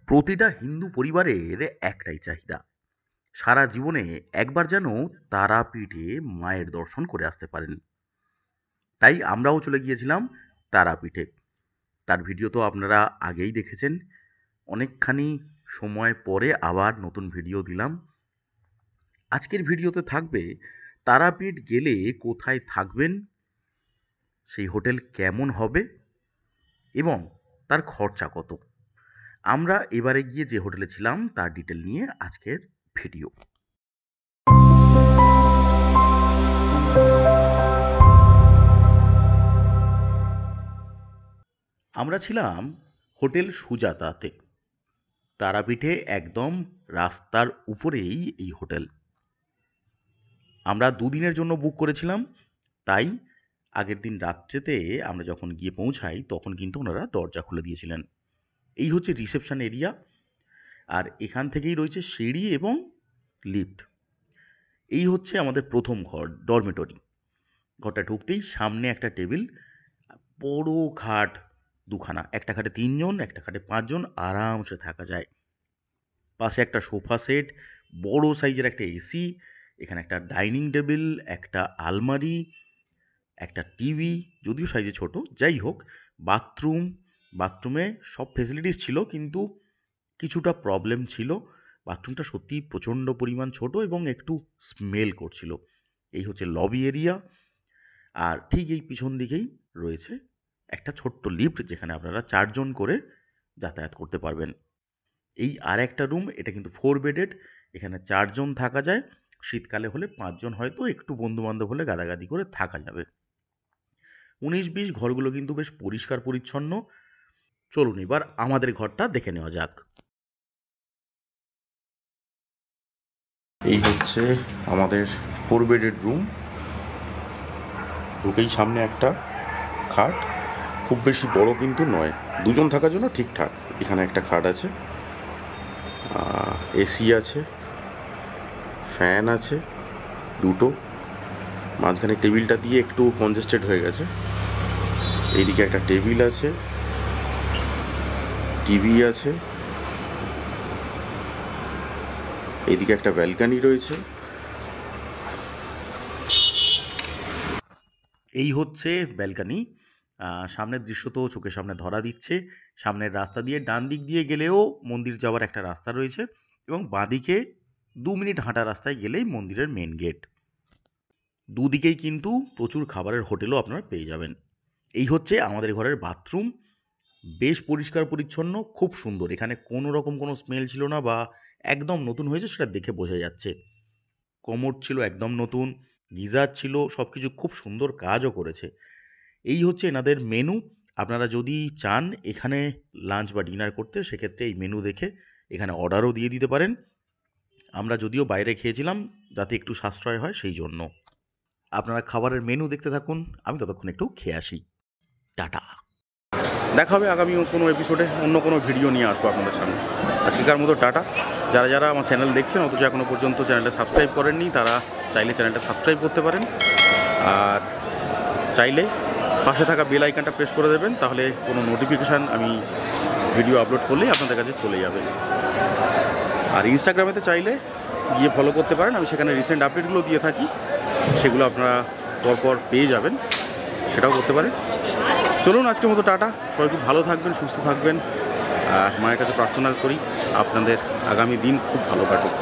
প্রতিটা হিন্দু পরিবারের একটাই চাহিদা, সারা জীবনে একবার যেন তারাপীঠে মায়ের দর্শন করে আসতে পারেন। তাই আমরাও চলে গিয়েছিলাম তারাপীঠে। তার ভিডিও তো আপনারা আগেই দেখেছেন। অনেকখানি সময় পরে আবার নতুন ভিডিও দিলাম। আজকের ভিডিওতে থাকবে তারাপীঠ গেলে কোথায় থাকবেন, সেই হোটেল কেমন হবে এবং তার খরচা কত। আমরা এবারে গিয়ে যে হোটেলে ছিলাম তার ডিটেল নিয়ে আজকের ভিডিও। আমরা ছিলাম হোটেল সুজাতাতে। তারাপীঠে একদম রাস্তার উপরেই এই হোটেল। আমরা দুদিনের জন্য বুক করেছিলাম, তাই আগের দিন রাত্রেতে আমরা যখন গিয়ে পৌঁছাই তখন কিন্তু ওনারা দরজা খুলে দিয়েছিলেন। এই হচ্ছে রিসেপশন এরিয়া, আর এখান থেকেই রয়েছে সিঁড়ি এবং লিফট। এই হচ্ছে আমাদের প্রথম ঘর, ডরমেটরি। ঘরটা ঢুকতেই সামনে একটা টেবিল, বড় খাট দুখানা, একটা খাটে 3 জন, একটা খাটে 5 জন আরামসে থাকা যায়। পাশে একটা সোফা সেট, বড় সাইজের একটা এসি, এখানে একটা ডাইনিং টেবিল, একটা আলমারি, একটা টিভি, যদিও সাইজে ছোট, যাই হোক। বাথরুমে সব ফেসিলিটিস ছিল, কিন্তু কিছুটা প্রবলেম ছিল। বাথরুমটা সত্যিই প্রচণ্ড পরিমাণ ছোট এবং একটু স্মেল করছিল। এই হচ্ছে লবি এরিয়া, আর ঠিক এই পিছন দিকেই রয়েছে একটা ছোট্ট লিফট, যেখানে আপনারা 4 জন করে যাতায়াত করতে পারবেন। এই আর একটা রুম, এটা কিন্তু 4 বেডেড, এখানে 4 জন থাকা যায়। শীতকালে হলে 5 জন, হয়তো একটু বন্ধুবান্ধব হলে গাদাগাদি করে থাকা যাবে। 19-20 ঘরগুলো কিন্তু বেশ পরিষ্কার পরিচ্ছন্ন। চলুন এবার আমাদের ঘরটা দেখে নেওয়া যাক। এই হচ্ছে আমাদের 4 বেডেড রুম। ঢুকেই সামনে একটা খাট, খুব বেশি বড় কিন্তু নয়, 2 জন থাকার জন্য ঠিকঠাক। এখানে একটা খাট আছে, এসি আছে, ফ্যান আছে দুটো। মাঝখানে টেবিলটা দিয়ে একটু কনজেস্টেড হয়ে গেছে। এইদিকে একটা টেবিল আছে, টিভি আছে, এইদিকে একটা ব্যালকনি রয়েছে। এই হচ্ছে ব্যালকনি। সামনের দৃশ্য তো চোখের সামনে ধরা দিচ্ছে। সামনের রাস্তা দিয়ে ডান দিক দিয়ে গেলেও মন্দির যাওয়ার একটা রাস্তা রয়েছে, এবং বাঁদিকে 2 মিনিট হাঁটা রাস্তায় গেলেই মন্দিরের মেন গেট। দুদিকেই কিন্তু প্রচুর খাবারের হোটেলও আপনারা পেয়ে যাবেন। এই হচ্ছে আমাদের ঘরের বাথরুম, বেশ পরিষ্কার পরিচ্ছন্ন, খুব সুন্দর। এখানে কোনো রকম কোনো স্মেল ছিল না, বা একদম নতুন হয়েছে সেটা দেখে বোঝা যাচ্ছে। কমোড ছিল একদম নতুন, গিজার ছিল, সব কিছু খুব সুন্দর কাজও করেছে। এই হচ্ছে এনাদের মেনু। আপনারা যদি চান এখানে লাঞ্চ বা ডিনার করতে, সেক্ষেত্রে এই মেনু দেখে এখানে অর্ডারও দিয়ে দিতে পারেন। আমরা যদিও বাইরে খেয়েছিলাম, যাতে একটু সাশ্রয় হয় সেই জন্য। আপনারা খাবারের মেনু দেখতে থাকুন, আমি ততক্ষণ একটু খেয়ে আসি। টাটা। দেখা হবে আগামী কোনো এপিসোডে, অন্য কোনো ভিডিও নিয়ে আসবো আপনাদের সামনে। আজকেকার মতো টাটা। যারা যারা আমার চ্যানেল দেখছেন অথচ এখনও পর্যন্ত চ্যানেলটা সাবস্ক্রাইব করেননি, তারা চাইলে চ্যানেলটা সাবস্ক্রাইব করতে পারেন, আর চাইলে পাশে থাকা বেল আইকনটা প্রেস করে দেবেন, তাহলে কোনো নোটিফিকেশান আমি ভিডিও আপলোড করলেই আপনাদের কাছে চলে যাবে। আর ইনস্টাগ্রামেতে চাইলে গিয়ে ফলো করতে পারেন, আমি সেখানে রিসেন্ট আপডেটগুলো দিয়ে থাকি, সেগুলো আপনারা পরপর পেয়ে যাবেন, সেটাও করতে পারেন। চলুন আজকের মতো টাটা। সবাই খুব ভালো থাকবেন, সুস্থ থাকবেন, আর মায়ের কাছে প্রার্থনা করি আপনাদের আগামী দিন খুব ভালো কাটুক।